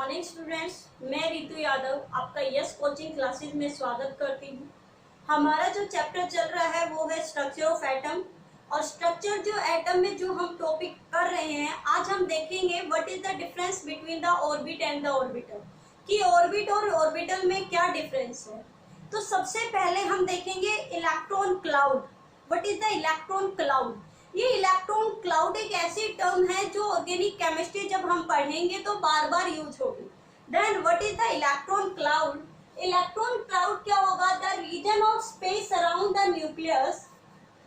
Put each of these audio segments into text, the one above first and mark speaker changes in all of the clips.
Speaker 1: Morning students, मैं रितु यादव आपका yes coaching classes में स्वागत करती हूँ। हमारा जो चैप्टर चल रहा है वो है स्ट्रक्चर ऑफ एटम। और स्ट्रक्चर जो एटम में जो हम टॉपिक कर रहे हैं, आज हम देखेंगे what is the difference between the orbit and the orbital, कि ऑर्बिट और ऑर्बिटल में क्या डिफरेंस है। तो सबसे पहले हम देखेंगे electron cloud. What is the electron cloud? ये इलेक्ट्रॉन क्लाउड एक ऐसी टर्म है जो ऑर्गेनिक केमिस्ट्री जब हम पढ़ेंगे तो बार बार यूज होगी। Then what is the electron cloud? Electron cloud क्या होगा? The region of space around the nucleus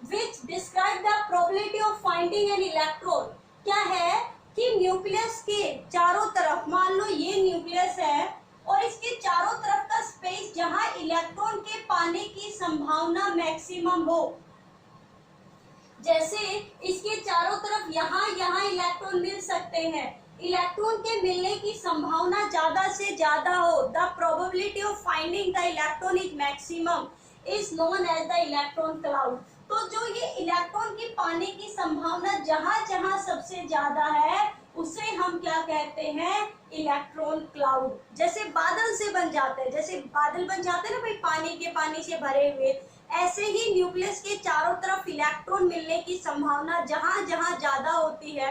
Speaker 1: which describe the probability of finding an electron. क्या है कि न्यूक्लियस के चारों तरफ, मान लो ये न्यूक्लियस है और इसके चारों तरफ का स्पेस जहां इलेक्ट्रॉन के पाने की संभावना मैक्सिमम हो। जैसे इसके चारों तरफ यहाँ इलेक्ट्रॉन मिल सकते हैं, इलेक्ट्रॉन के मिलने की संभावना ज्यादा से ज्यादा हो, the probability of finding the electron is maximum is known as the electron cloud. तो जो ये इलेक्ट्रॉन की पाने की संभावना जहां जहां सबसे ज्यादा है उसे हम क्या कहते हैं? Electron cloud. जैसे बादल से बन जाते हैं, जैसे बादल बन जाते हैं ना भाई, पानी से भरे हुए, ऐसे ही न्यूक्लियस के चारों तरफ इलेक्ट्रॉन मिलने की संभावना जहां जहां ज्यादा होती है,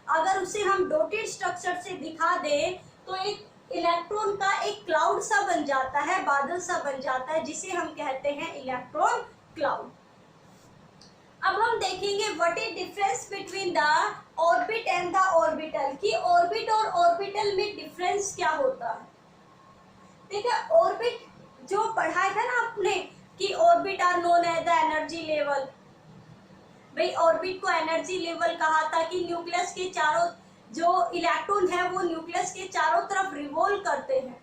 Speaker 1: अगर उसे हम डॉटेड स्ट्रक्चर से दिखा दें तो एक इलेक्ट्रॉन का एक क्लाउड सा बन जाता है, बादल सा बन जाता है, जिसे हम कहते हैं इलेक्ट्रॉन क्लाउड। अब हम देखेंगे what is difference between the orbit and the orbital, कि ऑर्बिट और ऑर्बिटल में डिफरेंस क्या होता है। ठीक है, ऑर्बिट जो पढ़ाया था ना आपने कि orbit are known as the energy level. भाई ऑर्बिट को एनर्जी लेवल कहा था कि न्यूक्लियस के चारों जो इलेक्ट्रॉन है वो न्यूक्लियस के चारों तरफ रिवॉल्व करते हैं।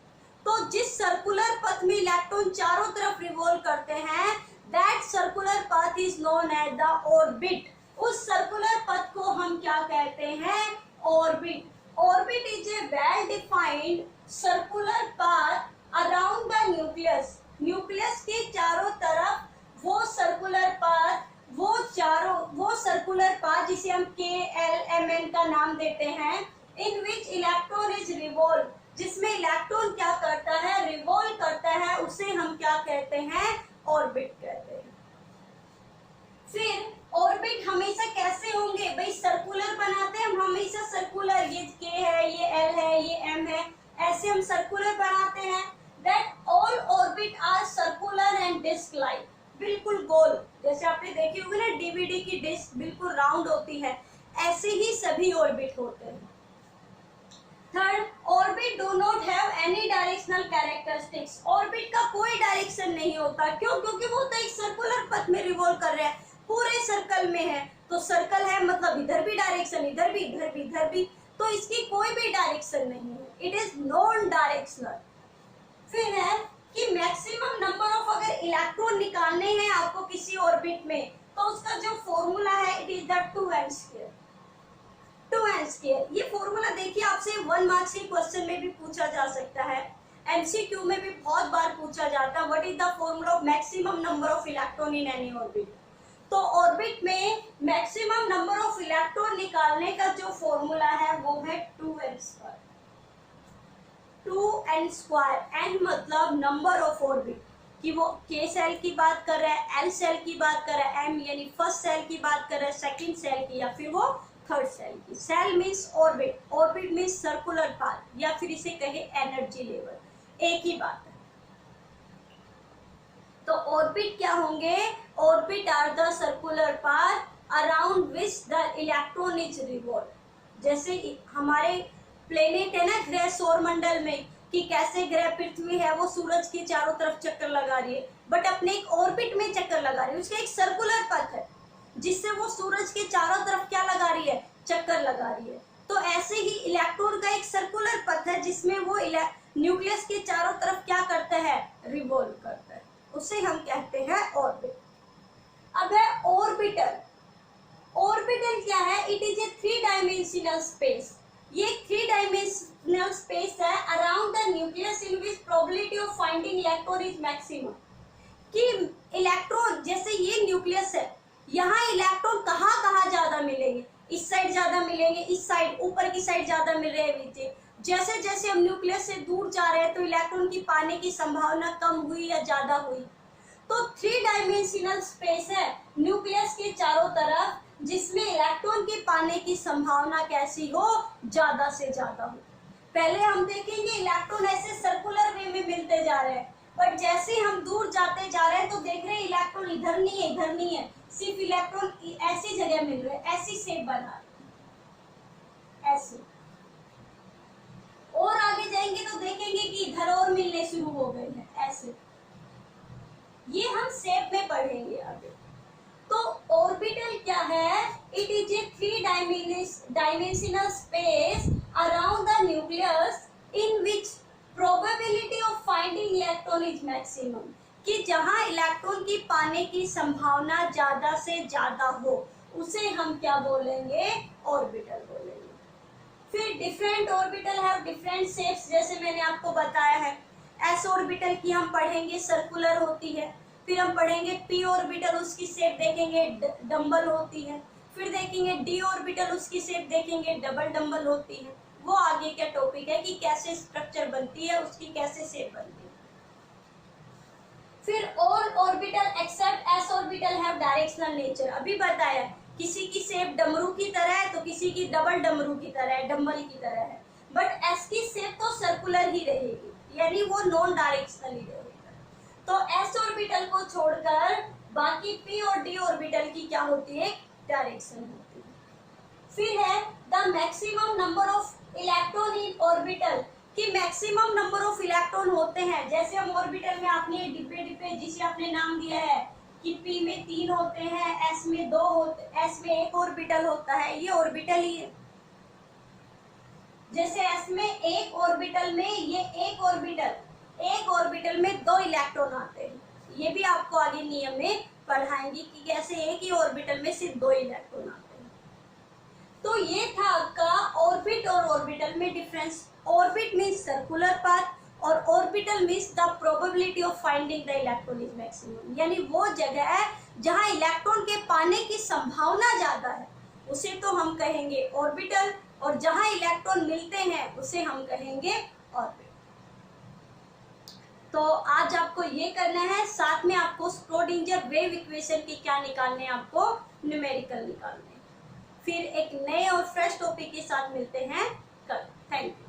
Speaker 1: तो जिस सर्कुलर पथ में इलेक्ट्रॉन चारों तरफ रिवॉल्व करते हैं, that circular path is known as the orbit. उस सर्कुलर पथ को हम क्या कहते हैं? Orbit. Orbit is a well defined circular path around the nucleus. Nucleus के चारों तरफ वो सर्कुलर पाथ, वो सर्कुलर पाथ जिसे हम KLMN का नाम देते हैं, in which electron is revolve, जिसमें इलेक्ट्रॉन क्या करता है? रिवॉल्व करता है, उसे हम क्या कहते हैं? ऑर्बिट कहते हैं। फिर ऑर्बिट हमेशा कैसे होंगे? भाई सर्कुलर बनाते हैं हम हमेशा सर्कुलर, ये K है, ये L है, ये M है, ऐसे हम सर्कुलर बनाते हैं। That all orbit are circular and disc like, बिल्कुल गोल, जैसे आपने देखी होगी ना DVD की डिस्क बिल्कुल राउंड होती है, ऐसे ही सभी ऑर्बिट होते हैं। Third, orbit do not have any directional characteristics. Orbit का कोई डायरेक्शन नहीं होता। क्यों? क्योंकि वो तो एक सर्कुलर पथ में रिवॉल्व कर रहे हैं, पूरे सर्कल में है, तो सर्कल है मतलब इधर भी डायरेक्शन, इधर भी, इधर भी, इधर भी, तो इसकी कोई भी डायरेक्शन नहीं है, इट इज नॉन डायरेक्शनल। फिर है कि मैक्सिमम नंबर ऑफ अगर इलेक्ट्रॉन निकालने हैं आपको किसी ऑर्बिट में, तो उसका जो फॉर्मूला है it is the 2n square. 2n square, ये फॉर्मूला देखिए आपसे 1 मार्क्स के क्वेश्चन में भी पूछा जा सकता है, MCQ में भी बहुत बार पूछा जाता है। What is the formula of maximum number of electron in any orbit? तो ऑर्बिट में मैक्सिमम नंबर ऑफ इलेक्ट्रॉन निकालने का जो फॉर्मूला है वो है 2n square. 2n square, n मतलब नंबर ऑफ ऑर्बिट, कि वो K सेल की बात कर रहा है, L सेल की बात कर रहा है, M यानी फर्स्ट सेल की बात कर रहा है, सेकंड सेल की, या फिर वो थर्ड सेल की। Shell means orbit, orbit means circular path, या फिर इसे कहे एनर्जी लेवल, एक ही बात है। तो ऑर्बिट क्या होंगे? Orbit are the circular path around which the electron is revolve. जैसे हमारे प्लेनेट है ना ग्रह सौरमंडल में, कि कैसे ग्रह पृथ्वी है वो सूरज के चारों तरफ चक्कर लगा रही है, बट अपने एक ऑर्बिट में चक्कर लगा रही है, उसका एक सर्कुलर पथ है जिससे वो सूरज के चारों तरफ क्या लगा रही है? चक्कर लगा रही है। तो ऐसे ही इलेक्ट्रॉन का एक सर्कुलर पथ है जिसमें वो न्यूक्लियस के चारों तरफ क्या करता है? रिवॉल्व करता है, उसे हम कहते हैं ऑर्बिट। अब है ऑर्बिटल। ऑर्बिटल क्या है? It is a 3 dimensional space. ये 3 डायमेंशनल स्पेस है around the nucleus in which probability of finding electron is maximum. कि इलेक्ट्रॉन, जैसे ये न्यूक्लियस है, यहाँ इलेक्ट्रॉन कहाँ ज्यादा मिलेंगे? इस साइड ज्यादा मिलेंगे, इस साइड ऊपर की साइड ज्यादा मिल रहे हैं नीचे, जैसे जैसे हम न्यूक्लियस से दूर जा रहे हैं तो इलेक्ट्रॉन की पाने की संभावना कम हुई या ज्यादा हुई। तो 3 डायमेंशनल स्पेस है न्यूक्लियस के चारों तरफ, जिसमें इलेक्ट्रॉन के पाने की संभावना कैसी हो, ज्यादा से ज्यादा हो। पहले हम देखेंगे इलेक्ट्रॉन ऐसे सर्कुलर वे में मिलते जा रहे हैं, बट जैसे हम दूर जाते जा रहे हैं तो देख रहे हैं इलेक्ट्रॉन इधर नहीं है, इधर नहीं है, सिर्फ इलेक्ट्रॉन ऐसी जगह मिल रहे हैं, ऐसी शेप बना रहे, ऐसे। और आगे जाएंगे तो देखेंगे कि इधर और मिलने शुरू हो गए हैं, ऐसे। ये हम शेप में पढ़ेंगे आगे। तो ऑर्बिटल क्या है? It is a 3 dimensional space around the nucleus in which probability of finding electron is maximum, कि जहां इलेक्ट्रॉन की पाने की संभावना ज्यादा से ज्यादा हो, उसे हम क्या बोलेंगे? ऑर्बिटल बोलेंगे। फिर different orbital have different shapes, जैसे मैंने आपको बताया है। एस ऑर्बिटल की हम पढ़ेंगे सर्कुलर होती है। फिर हम पढ़ेंगे पी ऑर्बिटल, उसकी शेप देखेंगे डंबल होती है। फिर देखेंगे डी ऑर्बिटल, उसकी शेप देखेंगे डबल डंबल होती है। वो आगे का टॉपिक है कि कैसे स्ट्रक्चर बनती है, उसकी कैसे शेप बनती है। फिर all orbital except s orbital have directional nature. अभी बताया किसी की शेप डमरू की तरह है तो किसी की डबल डमरू की तरह है, डंबल की तरह है, बट एस की शेप तो सर्कुलर ही रहेगी, यानी वो नॉन डायरेक्शनल ही रहेगा। तो एस ऑर्बिटल को छोड़कर बाकी पी और डी ऑर्बिटल की क्या होती है? डायरेक्शन होती है। फिर है the maximum number of electron in orbital, कि मैक्सिमम नंबर ऑफ इलेक्ट्रॉन होते हैं। जैसे हम ऑर्बिटल में आपने डिब्बे डिब्बे जिसे आपने नाम दिया है कि पी में 3 होते हैं, एस में 2 होते, एस में 1 ऑर्बिटल होता है, ये ऑर्बिटल ही है। जैसे एस में एक ऑर्बिटल में ये एक ऑर्बिटल में 2 इलेक्ट्रॉन आते हैं। ये भी आपको आगे नियम में पढ़ाएंगे कि कैसे एक ही ऑर्बिटल में सिर्फ 2 इलेक्ट्रॉन आते हैं। तो ये था आपका ऑर्बिट और ऑर्बिटल में difference. Orbit means circular path और orbital means the probability of finding the electron is maximum, यानी वो जगह है जहां इलेक्ट्रॉन के पाने की संभावना ज्यादा है, उसे तो हम कहेंगे ऑर्बिटल, और जहां इलेक्ट्रॉन मिलते हैं उसे हम कहेंगे ऑर्बिट। तो आज आपको ये करना है, साथ में आपको स्क्रोडिंजर वेव इक्वेशन की क्या निकालने हैं, आपको न्यूमेरिकल निकालने हैं। फिर एक नए और फ्रेश टॉपिक के साथ मिलते हैं कल। Thank you.